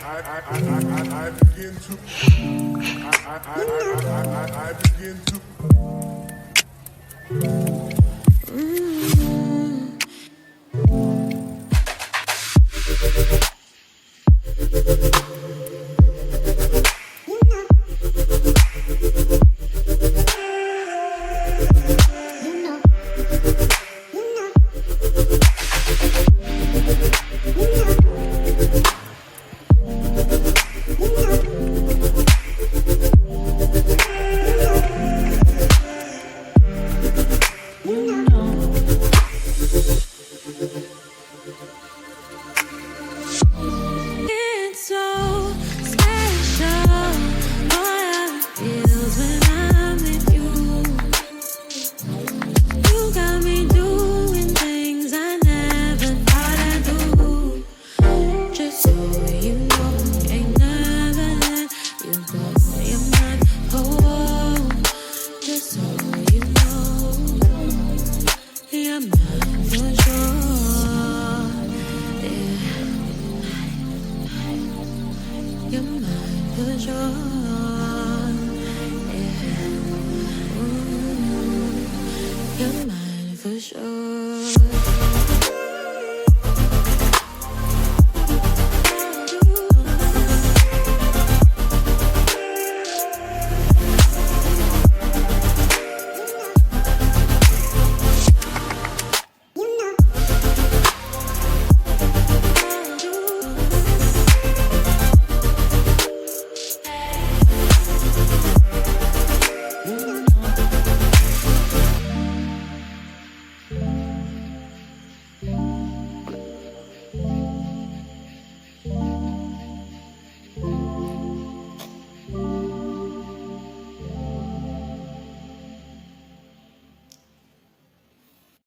I begin to I begin to It's so special. All I feels when I'm with you. You got me doing things I never thought I'd do. Just so you know, ain't never let you go. You're my whole. Just so you know, you're mine for sure. Yeah. You're mine for sure. Yeah. Ooh, you're mine for sure.